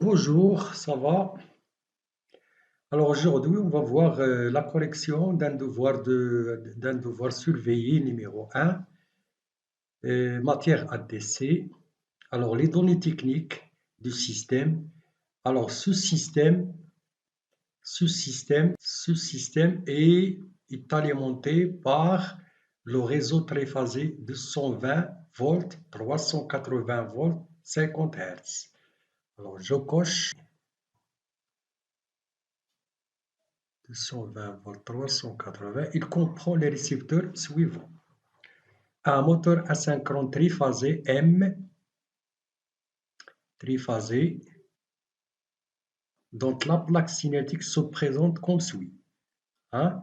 Bonjour, ça va? Alors aujourd'hui, on va voir la correction d'un devoir surveillé numéro un, matière ADC. Alors les données techniques du système. Alors ce système est alimenté par le réseau triphasé de 120 volts, 380 volts, 50 Hz. Alors je coche 220 volts, 380. Il comprend les récepteurs suivants. Un moteur asynchrone triphasé M, triphasé, dont la plaque cinétique se présente comme suit. Hein?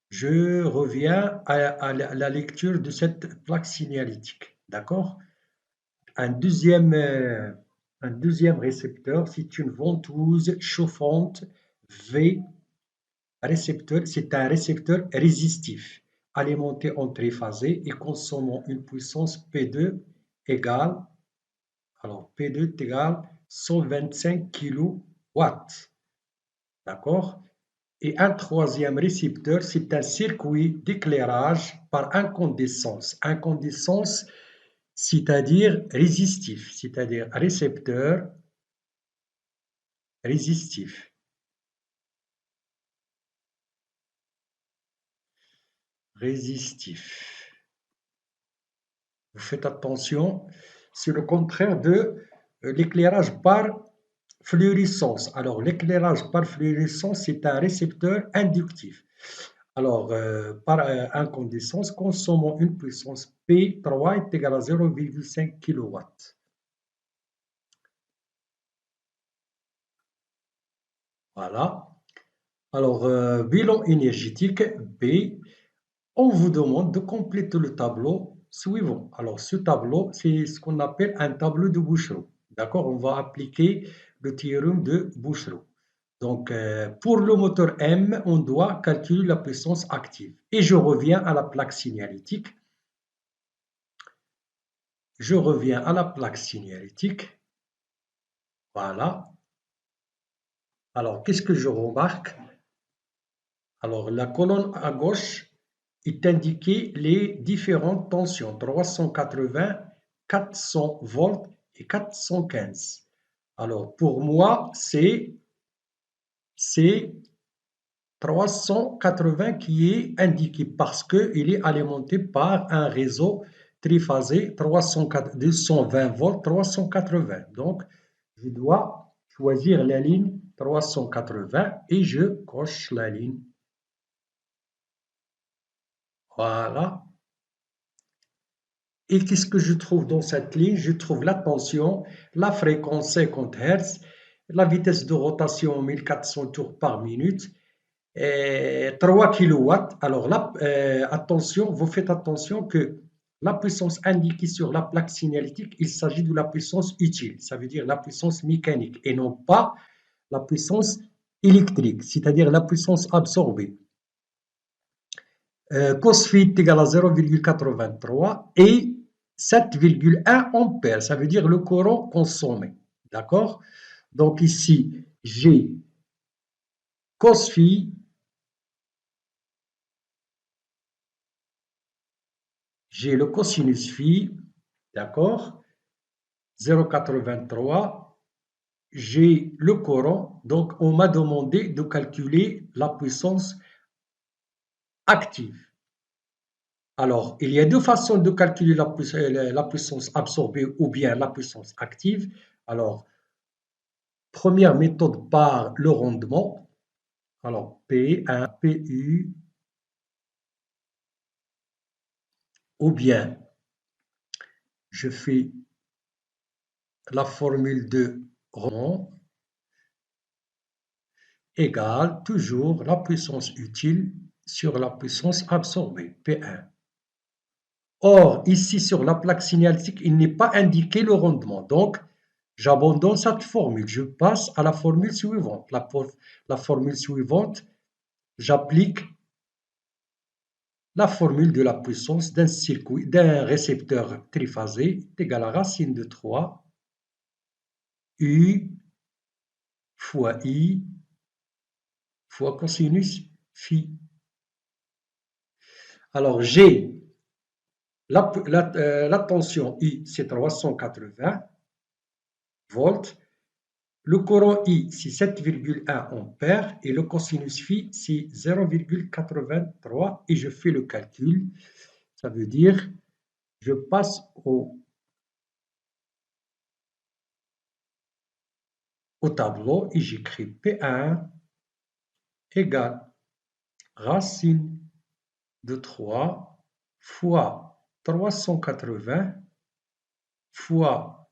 Je reviens à la lecture de cette plaque signalétique. D'accord? Un deuxième, un deuxième récepteur, c'est une ventouse chauffante V récepteur, c'est un récepteur résistif, alimenté en triphasé et consommant une puissance P2 égale, alors P2 égale 125 kW. D'accord? Et un troisième récepteur, c'est un circuit d'éclairage par incandescence. Incandescence, c'est-à-dire résistif, c'est-à-dire récepteur résistif. Résistif. Vous faites attention, c'est le contraire de l'éclairage par fluorescence. Alors, l'éclairage par fluorescence, c'est un récepteur inductif. Alors, par incandescence, consommant une puissance P3 est égale à 0,5 kW. Voilà. Alors, bilan énergétique B. On vous demande de compléter le tableau suivant. Alors, ce tableau, c'est ce qu'on appelle un tableau de Bouchereau. D'accord? On va appliquer le théorème de Bouchereau. Donc, pour le moteur M, on doit calculer la puissance active. Et je reviens à la plaque signalétique. Je reviens à la plaque signalétique. Voilà. Alors, qu'est-ce que je remarque? Alors, la colonne à gauche est indiquée les différentes tensions, 380, 400 volts et 415. Alors, pour moi, c'est 380 qui est indiqué parce qu'il est alimenté par un réseau triphasé 220 volts, 380. Donc, je dois choisir la ligne 380 et je coche la ligne. Voilà. Et qu'est-ce que je trouve dans cette ligne? Je trouve la tension, la fréquence 50 Hz, la vitesse de rotation 1400 tours par minute, et 3 kW. Alors là, attention, vous faites attention que la puissance indiquée sur la plaque signalétique, il s'agit de la puissance utile, ça veut dire la puissance mécanique et non pas la puissance électrique, c'est-à-dire la puissance absorbée. Cos phi est égal à 0,83 et 7,1 ampères, ça veut dire le courant consommé. D'accord? Donc ici, j'ai cos phi, j'ai le cosinus phi, d'accord? 0,83. J'ai le courant, donc on m'a demandé de calculer la puissance active. Alors, il y a deux façons de calculer la puissance absorbée ou bien la puissance active. Alors, première méthode par le rendement. Alors, P1, PU, ou bien je fais la formule de rendement égale toujours la puissance utile sur la puissance absorbée, P1. Or, ici sur la plaque signalétique, il n'est pas indiqué le rendement. Donc, j'abandonne cette formule. Je passe à la formule suivante. La formule suivante, j'applique la formule de la puissance d'un circuit, d'un récepteur triphasé est égale à racine de 3 U fois I fois cosinus phi. Alors, j'ai la tension I, c'est 380 volts. Le courant I, c'est 7,1 ampères et le cosinus phi, c'est 0,83 et je fais le calcul. Ça veut dire, je passe au tableau et j'écris P1 égale racine de 3 fois 380 fois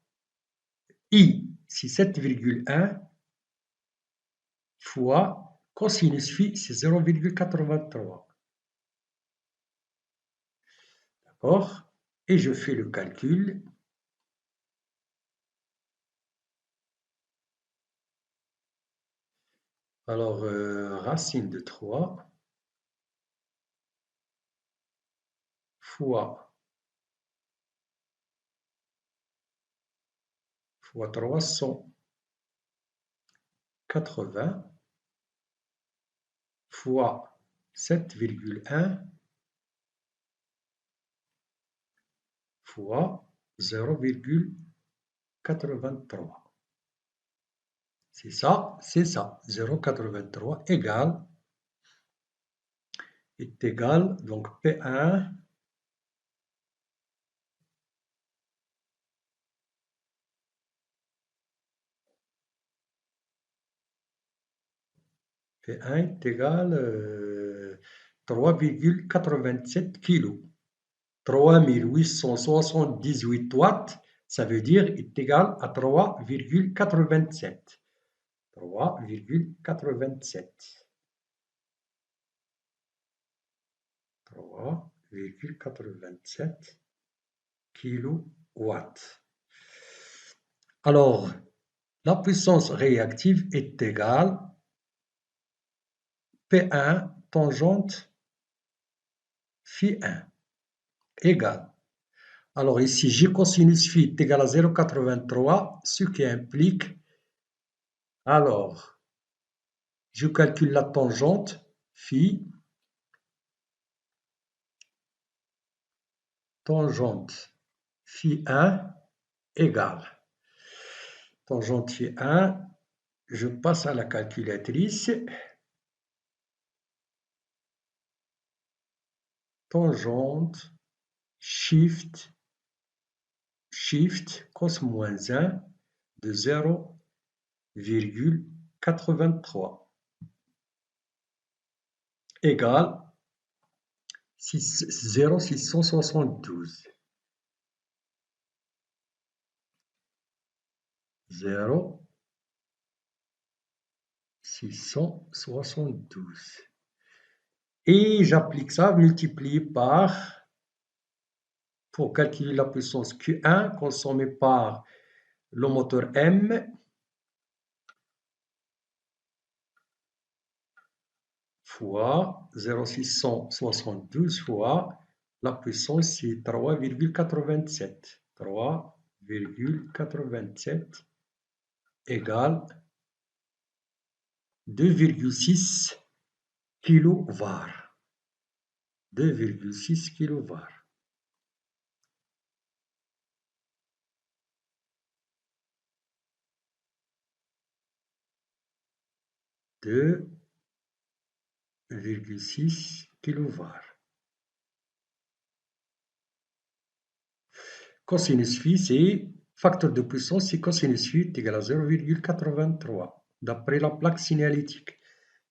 I, c'est 7,1 fois cosinus phi, c'est 0,83. D'accord? Et je fais le calcul. Alors, racine de 3 fois 380 fois 7,1 fois 0,83. C'est ça, 0,83 est égal, donc P1 est égal 3,87 kg. 3878 watts, ça veut dire est égal à 3,87. 3,87. 3,87 kilowatts. Alors, la puissance réactive est égale P1 tangente phi 1 égale. Alors ici, J cosinus phi est égal à 0,83, ce qui implique, alors, je calcule la tangente phi, tangente phi 1 égale. Tangente phi 1, je passe à la calculatrice. Tangente, shift, cos moins 1 de 0,83 égale 0,672. 0,672. Et j'applique ça multiplié par, pour calculer la puissance Q1 consommée par le moteur M, fois 0,672 fois la puissance, c'est 3,87. 3,87 égale 2,6 kW. 2,6 kW. 2,6 kW. Cosinus phi, c'est facteur de puissance, c'est cosinus phi est égal à 0,83, d'après la plaque signalétique.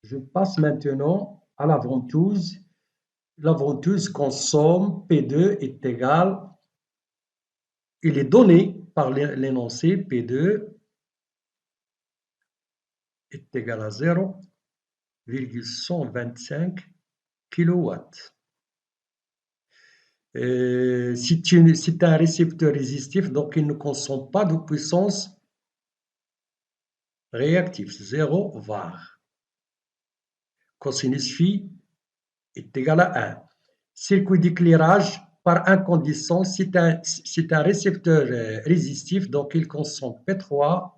Je passe maintenant à la ventouse. La ventouse consomme P2 est égal, il est donné par l'énoncé P2 est égal à 0,125 kW. C'est un récepteur résistif, donc il ne consomme pas de puissance réactive, 0 var. Cosinus phi est égal à 1. Circuit d'éclairage par incandescence, c'est un récepteur résistif, donc il consomme P3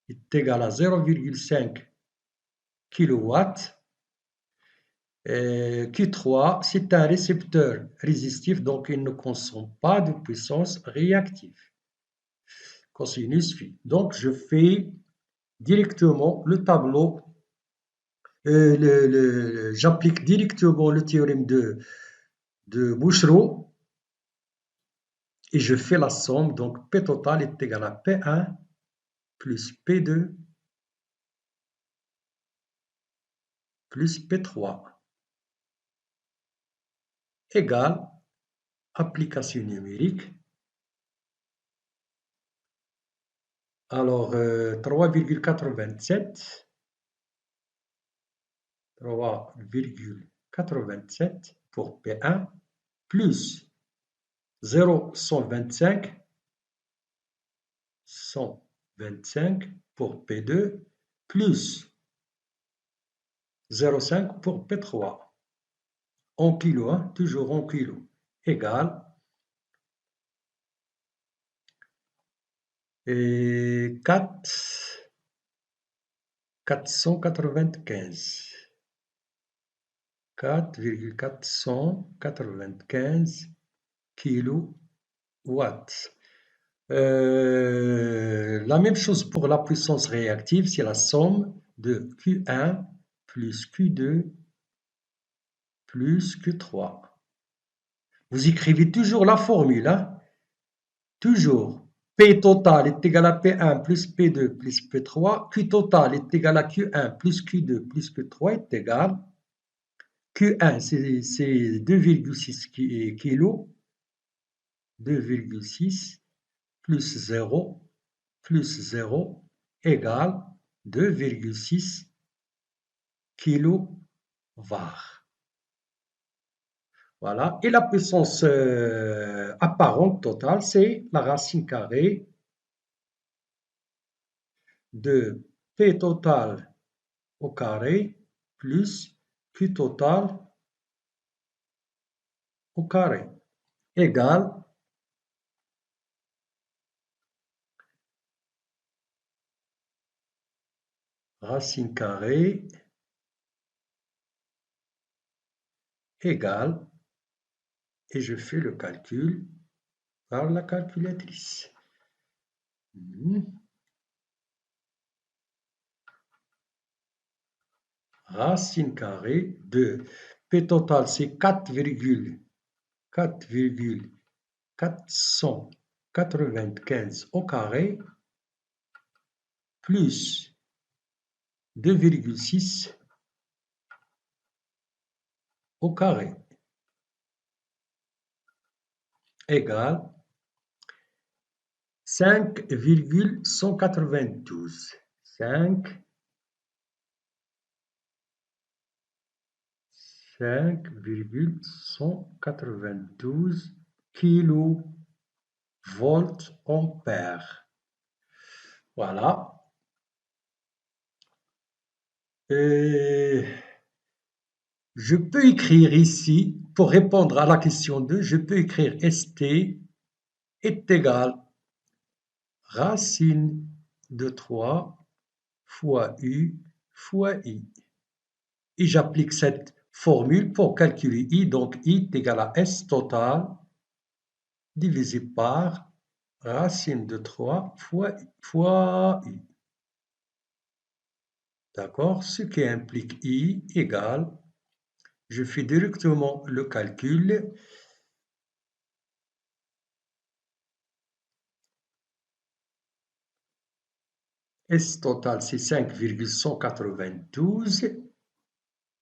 est égal à 0,5 kW. Q3, c'est un récepteur résistif, donc il ne consomme pas de puissance réactive. Cosinus phi. Donc, je fais directement le tableau, j'applique directement le théorème de Bouchereau et je fais la somme. Donc, P total est égal à P1 plus P2 plus P3 égale application numérique. Alors, 3,87 pour P1 plus 0,125 pour P2 plus 0,5 pour P3 en kilo, hein, toujours en kilo, égale 4,495 kilowatts. La même chose pour la puissance réactive, c'est la somme de Q1 plus Q2 plus Q3. Vous écrivez toujours la formule, hein? Toujours. P total est égal à P1 plus P2 plus P3. Q total est égal à Q1 plus Q2 plus Q3 est égal. Q1, c'est 2,6 kg. 2,6 plus 0 égale 2,6 kW. Voilà. Et la puissance apparente totale, c'est la racine carrée de P total au carré plus Q total au carré égale racine carrée égale, et je fais le calcul par la calculatrice. Racine carrée de P total, c'est 4,495 au carré plus 2,6 au carré égale 5,192. 5,192 kilovolts ampères. Voilà. Et je peux écrire ici, pour répondre à la question 2, je peux écrire ST est égal racine de 3 fois U fois I. Et j'applique cette formule pour calculer I. Donc I est égal à S total divisé par racine de 3 fois I. D'accord? Ce qui implique I égale, je fais directement le calcul. S total, c'est 5,192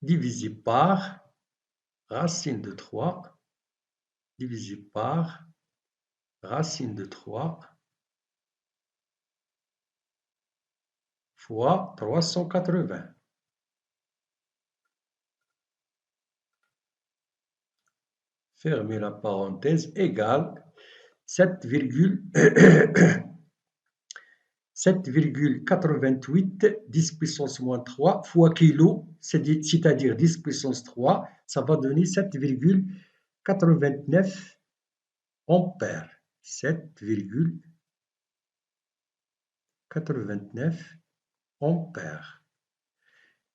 divisé par racine de 3 divisé par racine de 3 fois 380. Fermez la parenthèse, égale 7,88 10 puissance moins 3 fois kilo, c'est-à-dire 10 puissance 3, ça va donner 7,89 ampères. 7,89 89 ampères.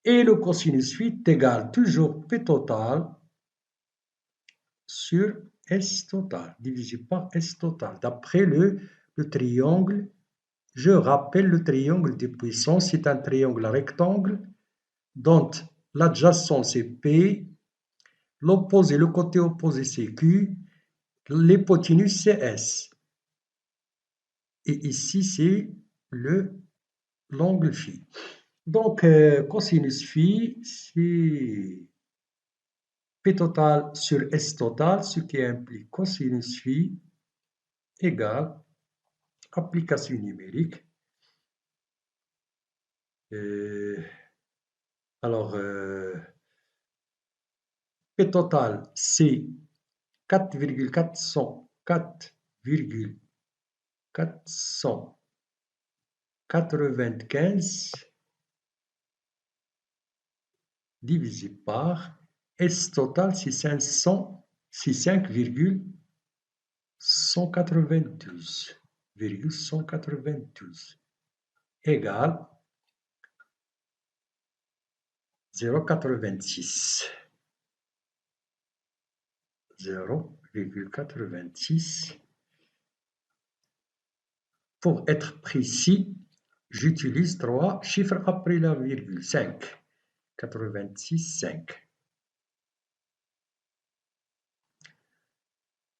Et le cosinus phi est égal toujours P total sur S total, divisé par S total, d'après le triangle. Je rappelle le triangle des puissances, c'est un triangle rectangle dont l'adjacent c'est P, l'opposé, le côté opposé c'est Q, l'hypoténuse c'est S. Et ici c'est l'angle phi. Donc cosinus phi c'est P total sur S total, ce qui implique cosinus phi égale application numérique. Alors, P total, c'est 4,495 divisé par S total, c'est 5,192 égale 0,86. 0,86. Pour être précis, j'utilise 3 chiffres après la virgule. 5. 86,5.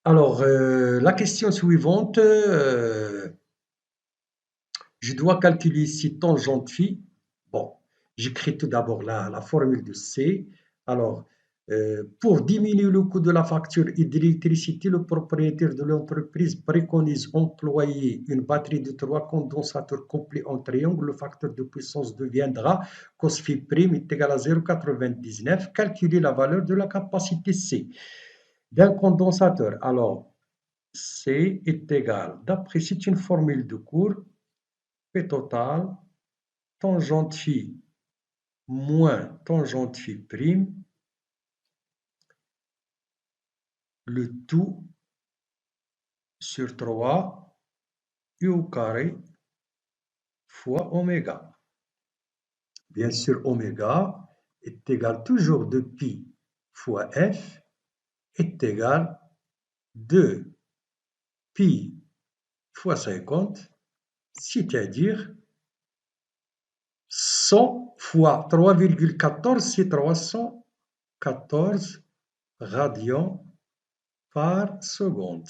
Alors, la question suivante, je dois calculer ici tangente phi. Bon, j'écris tout d'abord la formule de C. Alors, pour diminuer le coût de la facture et de l'électricité, le propriétaire de l'entreprise préconise d'employer une batterie de 3 condensateurs complets en triangle. Le facteur de puissance deviendra cos phi prime est égal à 0,99. Calculer la valeur de la capacité C d'un condensateur. Alors, C est égal, d'après, c'est une formule de cours, P total, tangente phi moins tangente phi prime, le tout sur 3 u au carré fois oméga. Bien sûr, oméga est égal toujours de pi fois f est égal de pi fois 50, c'est-à-dire 100 fois 3,14, c'est 314 radians par seconde.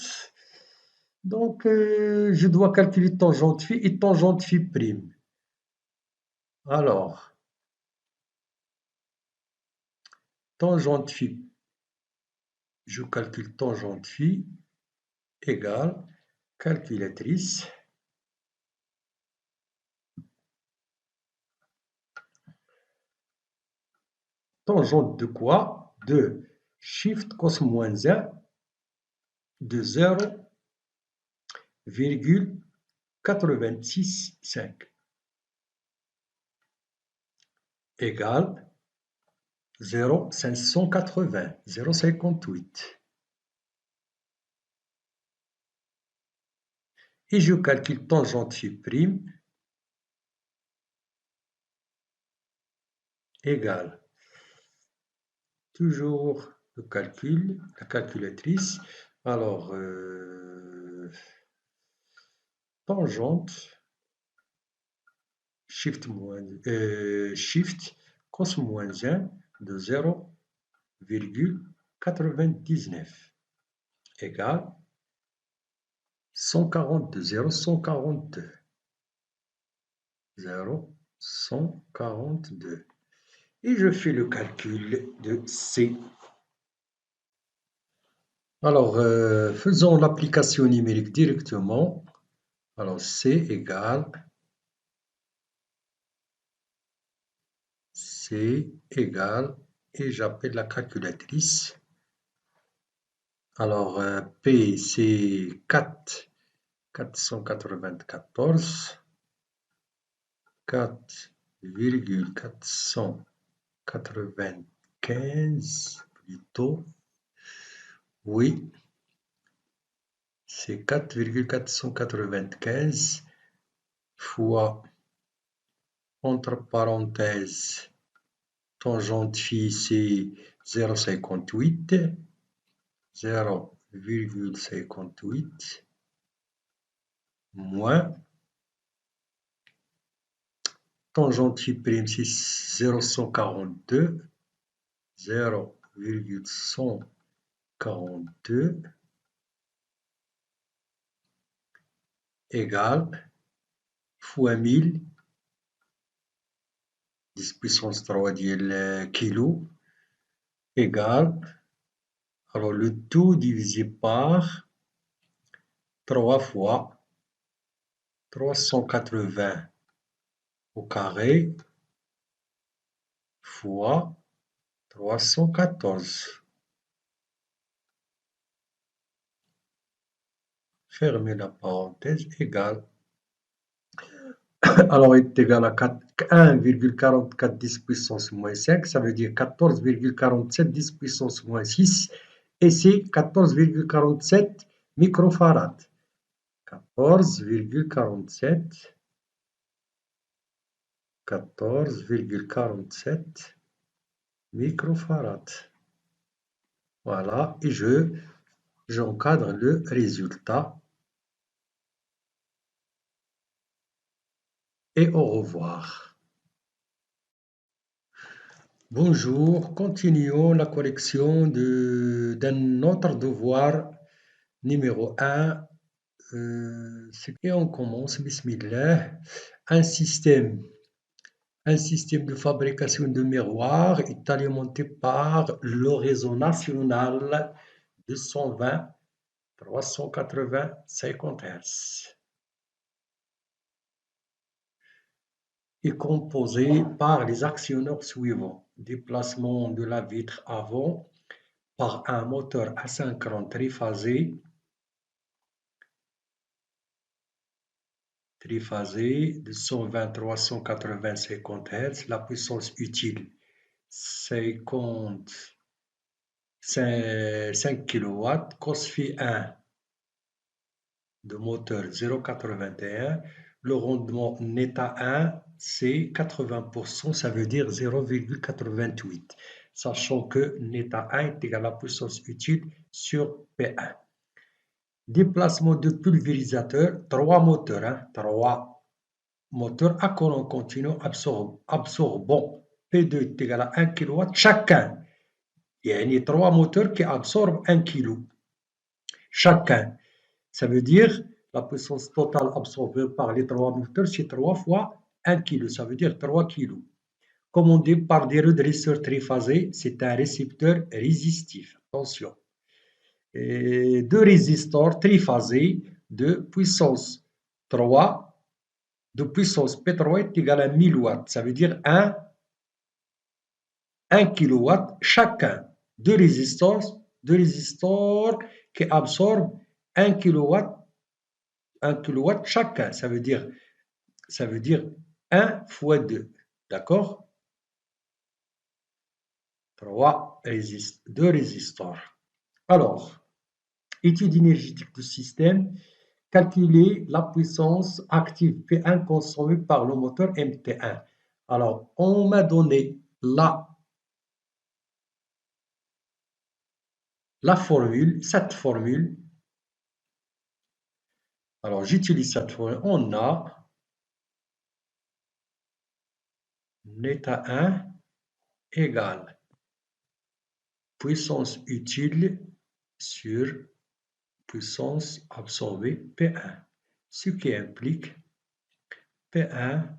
Donc, je dois calculer tangente phi et tangente phi prime. Alors, tangente phi, je calcule tangente phi égale calculatrice. Tangente de quoi? De shift cos moins 1 de 0,865 égale 0,580, 0,58. Et je calcule tangente phi prime égale toujours le calcul, la calculatrice. Alors, tangente shift cos moins 1 de 0,99 égale 142, 0,142. 0,142. Et je fais le calcul de C. Alors, faisons l'application numérique directement. Alors, C égale, et j'appelle la calculatrice. Alors, P, c'est 494, 4,495 plutôt. Oui, c'est 4,495 fois, entre parenthèses, tangente phi c'est 0,58, 0,58 moins tangente phi prime c'est 0,142, 0,142 égale fois 1000 10 puissance 3 ديال كيلو égale, alors le tout divisé par 3 fois 380 au carré fois 314. Fermez la parenthèse égale. Alors, est égal à 1,44 10 puissance moins 5, ça veut dire 14,47 10 puissance moins 6, et c'est 14,47 microfarad. 14,47 microfarad. Voilà, et j'encadre le résultat. Et au revoir. Bonjour, continuons la correction d'un autre devoir numéro 1. Et on commence, bismillah. Un système de fabrication de miroirs est alimenté par le réseau national de 120, 380, 50 Hz. Est composé par les actionneurs suivants. Déplacement de la vitre avant par un moteur asynchrone triphasé de 120, 380, 50 Hz. La puissance utile 5 kW. Cos phi 1 de moteur 0,81. Le rendement neta 1, c'est 80%, ça veut dire 0,88. Sachant que neta 1 est égal à la puissance utile sur P1. Déplacement de pulvérisateur, 3 moteurs, 3 moteurs à courant continu absorbant P2 est égal à 1 kW chacun. Il y a 3 moteurs qui absorbent 1 kg chacun. Ça veut dire la puissance totale absorbée par les 3 moteurs, c'est 3 fois 1 kg. Ça veut dire 3 kg. Commandé par des redresseurs triphasés, c'est un récepteur résistif. Attention. Et 2 résistors triphasés de puissance 3, de puissance P3 est égal à 1000 watts. Ça veut dire 1 kW chacun. 2 résistors qui absorbent 1 kW chacun. Ça veut dire 1 fois 2. D'accord? 2 résistors. Alors, étude énergétique du système. Calculer la puissance active P1 consommée par le moteur MT1. Alors, on m'a donné cette formule. Alors, j'utilise cette formule. On a neta 1 égale puissance utile sur puissance absorbée P1. Ce qui implique P1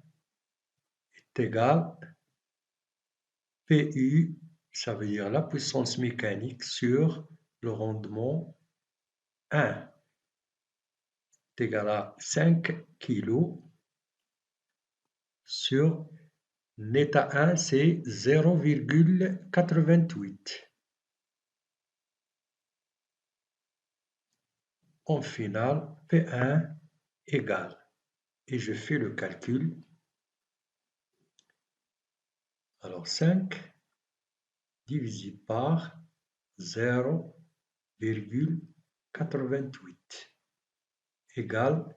est égal PU, ça veut dire la puissance mécanique sur le rendement 1 est égal à 5 kg sur neta 1, c'est 0,88. En finale, P1 égale, et je fais le calcul. Alors 5 divisé par 0,88 égale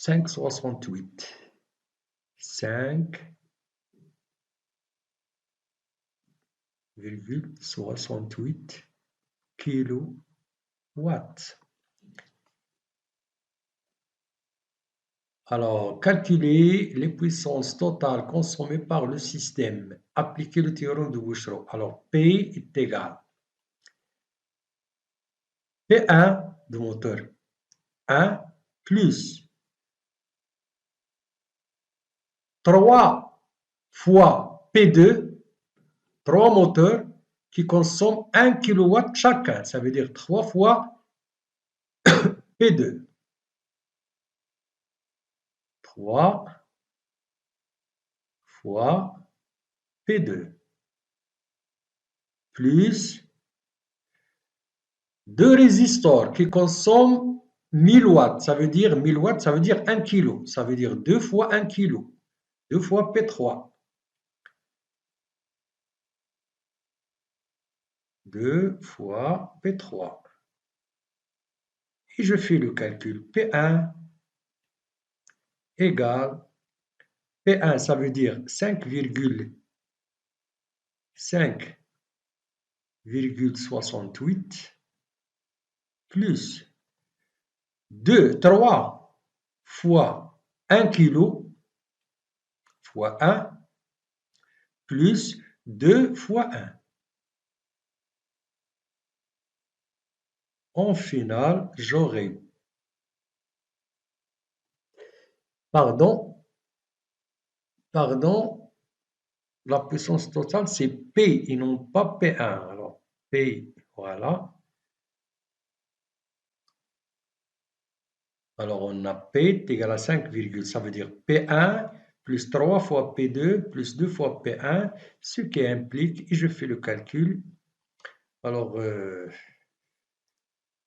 5,68. 5,68 kilowatts. Alors, calculer les puissances totales consommées par le système. Appliquer le théorème de Bouchereau. Alors, P est égal. P1 de moteur 1 plus 3 fois P2, 3 moteurs qui consomment 1 kW chacun. Ça veut dire 3 fois P2. 3 fois P2 plus 2 résistors qui consomment 1000 watts. Ça veut dire 1000 watts, ça veut dire 1 kg. Ça veut dire 2 fois 1 kg. 2 fois P3. 2 fois P3. Et je fais le calcul. P1 égale P1, ça veut dire 5,68 plus 3 fois 1 kg fois 1 plus 2 fois 1. En finale, j'aurai, pardon, la puissance totale, c'est P et non pas P1. Alors, P, voilà. Alors, on a P est égal à 5, ça veut dire P1 plus 3 fois P2 plus 2 fois P1, ce qui implique, et je fais le calcul, alors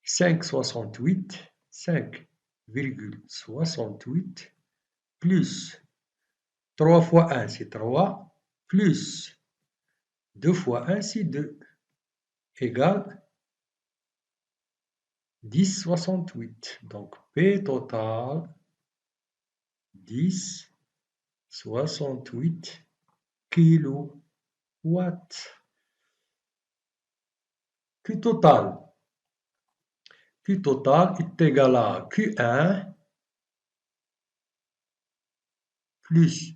5,68 plus 3 fois 1, c'est 3, plus 2 fois 1, c'est 2, égale 10,68. Donc, P total, 10,68 kilowatts. Q total est égal à Q1 plus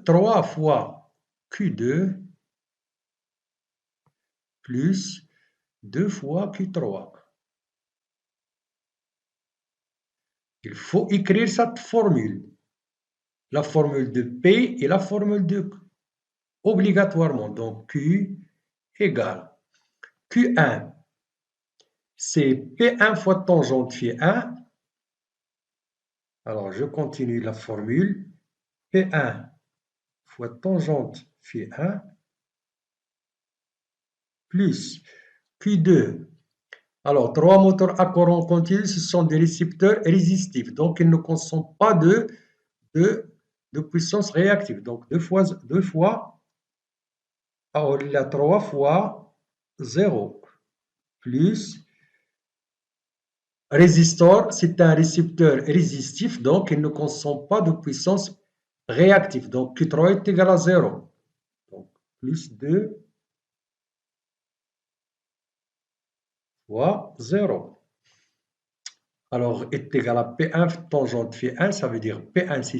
3 fois Q2 plus 2 fois Q3. Il faut écrire cette formule. La formule de P et la formule de Q. Obligatoirement. Donc, Q égale Q1, c'est P1 fois tangente phi 1. Alors, je continue la formule. P1 fois tangente phi 1 plus Q2. Alors, 3 moteurs à courant continu, ce sont des récepteurs résistifs. Donc, ils ne consomment pas de puissance réactive. Donc, 2 fois, alors, il y a 3 fois 0 plus résistor, c'est un récepteur résistif, donc il ne consomme pas de puissance réactive. Donc, Q3 est égal à 0. Donc, plus 2 fois 0. Alors, est égal à P1 tangente phi 1, ça veut dire P1 c'est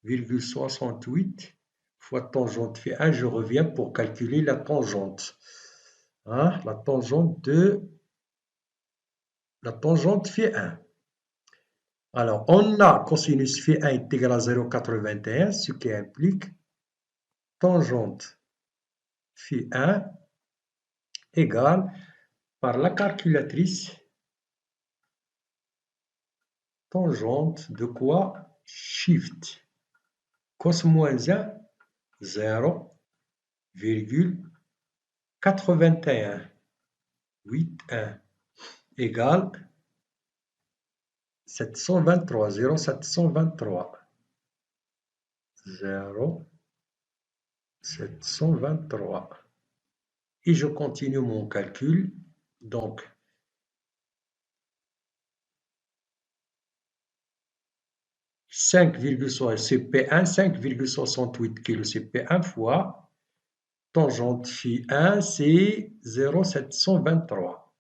5,68 fois tangente phi 1. Je reviens pour calculer la tangente. Hein, la tangente phi 1. Alors, on a cosinus phi 1 est égal à 0,81, ce qui implique tangente phi 1 égale, par la calculatrice, tangente de quoi? Shift. Cos moins 1, 0,81. 81 égale 723, 0,723. 0,723. Et je continue mon calcul. Donc, 5,68 c'est P1, 5,68 kg c'est P1 fois tangente phi 1 c'est 0,723.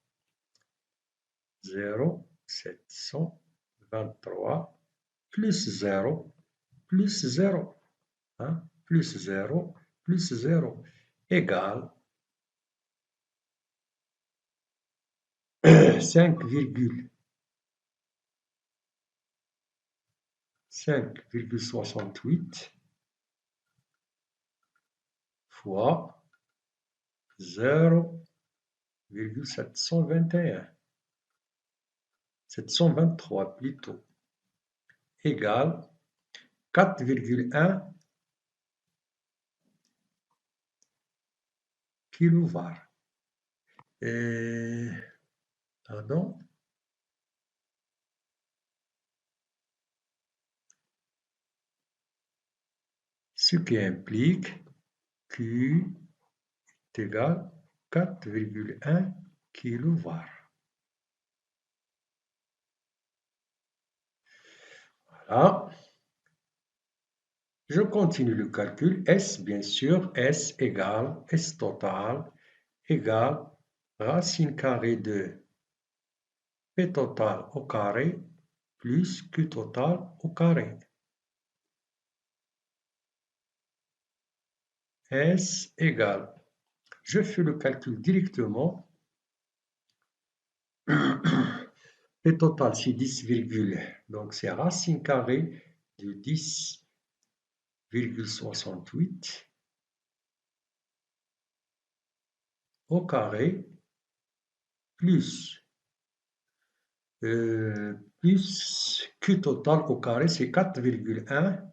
0,723 plus 0 plus 0, hein, plus 0 plus 0 égale 5,68 fois 0,721, 723 plutôt, égale 4,1 kW. Pardon. Ce qui implique Q est égal à 4,1 kW. Voilà. Je continue le calcul. S, bien sûr, S égale, S total égale racine carrée de P total au carré plus Q total au carré. S égale, je fais le calcul directement. P total, c'est 10, donc c'est racine carrée de 10,68 au carré plus, plus Q total au carré, c'est 4,1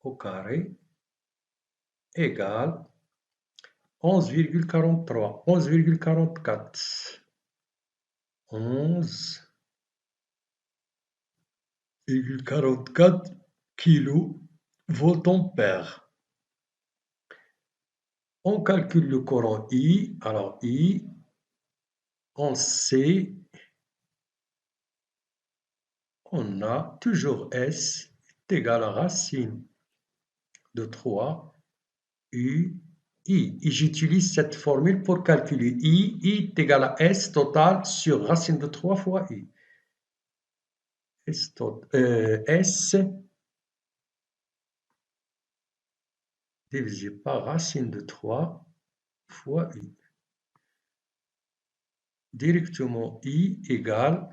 au carré égale 11,43, 11,44, 11,44 kV/ampère. On calcule le courant I. Alors I, on sait, on a toujours S est égal à racine de 3 U I. Et j'utilise cette formule pour calculer I. I est égal à S total sur racine de 3 fois I. S divisé par racine de 3 fois I. Directement I égale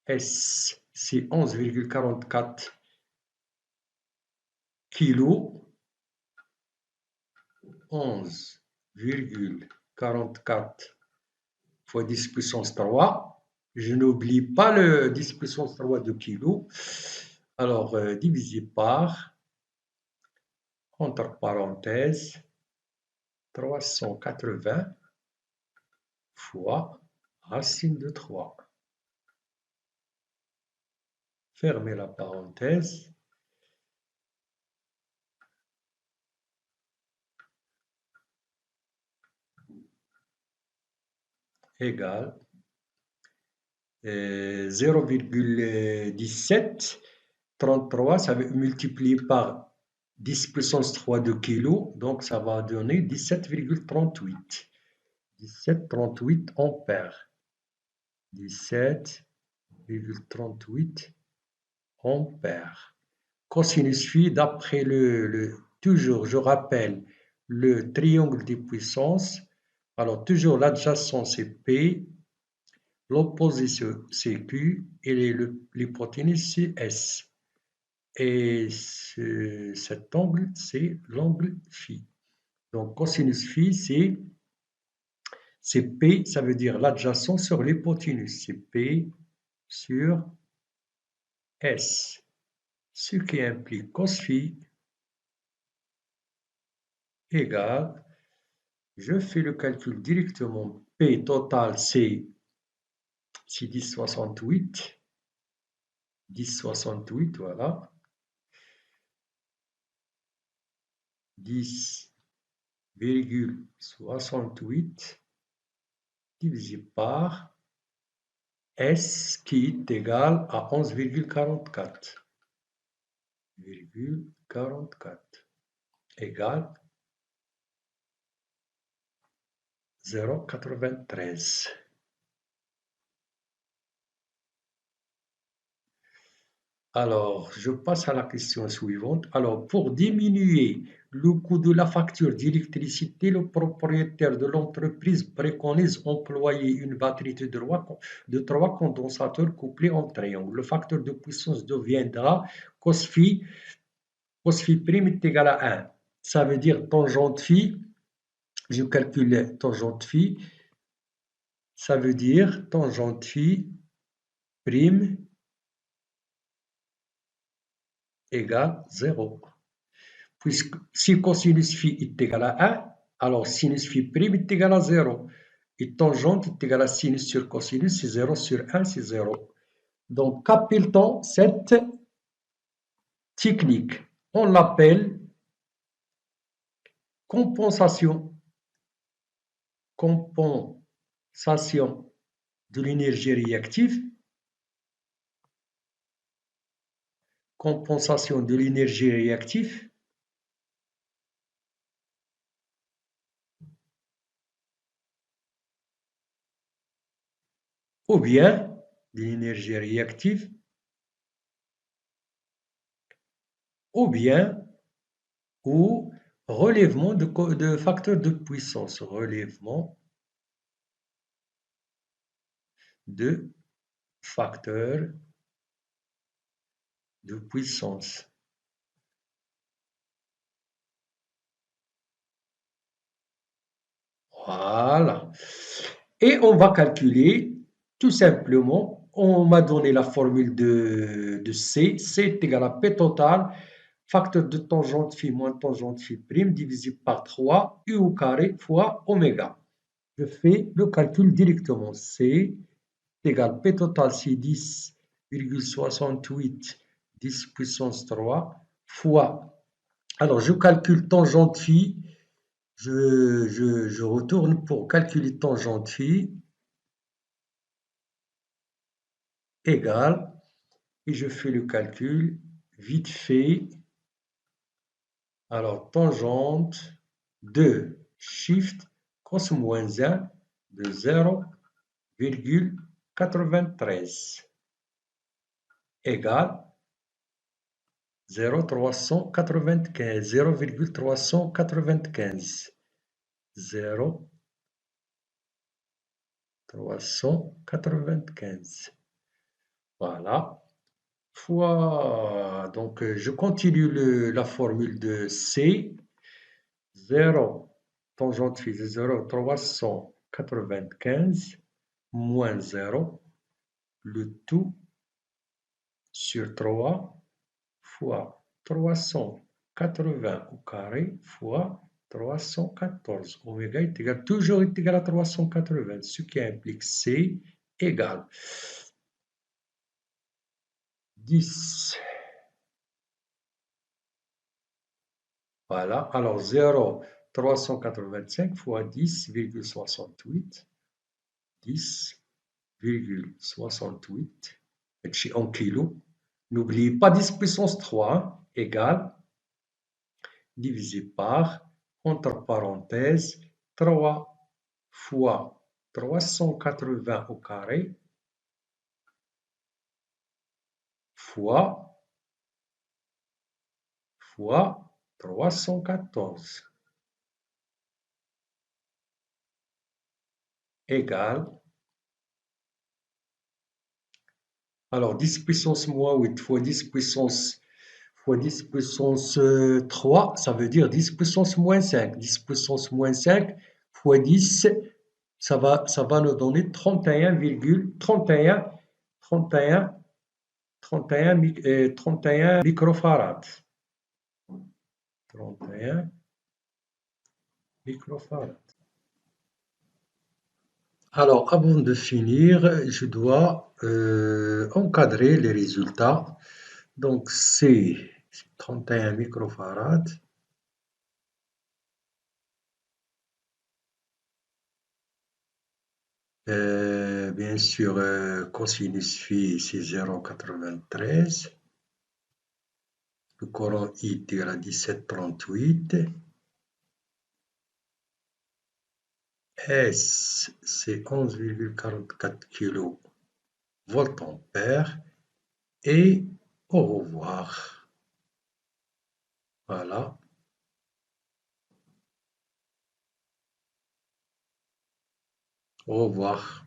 S, c'est 11,44 kg, 11,44 fois 10 puissance 3. Je n'oublie pas le 10 puissance 3 de kilo. Alors, divisé par, entre parenthèses, 380 fois racine de 3. Fermez la parenthèse. Égale 0,1733, ça va multiplier par 10 puissance 3 de kilo, donc ça va donner 17,38. 17,38 ampères. 17,38 ampères. Cosinus phi, d'après toujours, je rappelle, le triangle des puissances. Alors, toujours l'adjacent, c'est P, l'opposé, c'est Q, et l'hypoténuse, c'est S. Et cet angle, c'est l'angle phi. Donc, cosinus phi, c'est P, ça veut dire l'adjacent sur l'hypoténuse. C'est P sur S. Ce qui implique cos phi égale, je fais le calcul directement, P total, c'est 10,68, 10,68, voilà. 10,68 divisé par S qui est égal à 11,44. 11,44 égale 0,93. Alors, je passe à la question suivante. Alors, pour diminuer le coût de la facture d'électricité, le propriétaire de l'entreprise préconise d'employer une batterie de trois condensateurs couplés en triangle. Le facteur de puissance deviendra cos phi prime est égal à 1. Ça veut dire tangente phi, je calcule tangente phi, ça veut dire tangente phi prime égale 0. Puisque si cosinus phi est égal à 1, alors sinus phi prime est égal à 0. Et tangente est égal à sinus sur cosinus, c'est 0 sur 1, c'est 0. Donc, qu'appelle-t-on cette technique? On l'appelle compensation. Compensation de l'énergie réactive. Compensation de l'énergie réactive. Ou bien de l'énergie réactive, ou bien ou relèvement de facteurs de puissance. Relèvement de facteurs de puissance. Voilà. Et on va calculer tout simplement, on m'a donné la formule de C. C est égal à P total, facteur de tangente phi moins tangente phi prime divisé par 3 U au carré fois oméga. Je fais le calcul directement. C égale P total, c'est 10,68 10 puissance 3 fois. Alors, je calcule tangente phi. Je retourne pour calculer tangente phi égale, et je fais le calcul vite fait. Alors, tangente de shift cos moins 1 de 0,93 égale 0,395. 0,395. Voilà. Fois, donc je continue la formule de C. 0, tangente phi de 0,395 moins 0, le tout sur 3 fois 380 au carré fois 314. Oméga est égal, toujours est égal à 380, ce qui implique C égale 10. Voilà, alors 0,385 fois 10,68. 10,68 en kilo. N'oubliez pas 10 puissance 3 égale divisé par, entre parenthèses, 3 fois 380 au carré fois 314 égale, alors 10 puissance moins 8 fois 10 puissance 3, ça veut dire 10 puissance moins 5. 10 puissance moins 5 fois 10, ça va nous donner 31,31 31 31 microfarads. 31 microfarads. Alors, avant de finir, je dois encadrer les résultats. Donc, c'est 31 microfarads. Bien sûr, cosinus phi, c'est 0,93. Le courant I égale à 17,38. S, c'est 11,44 kV ampère. Et au revoir. Voilà. Au revoir.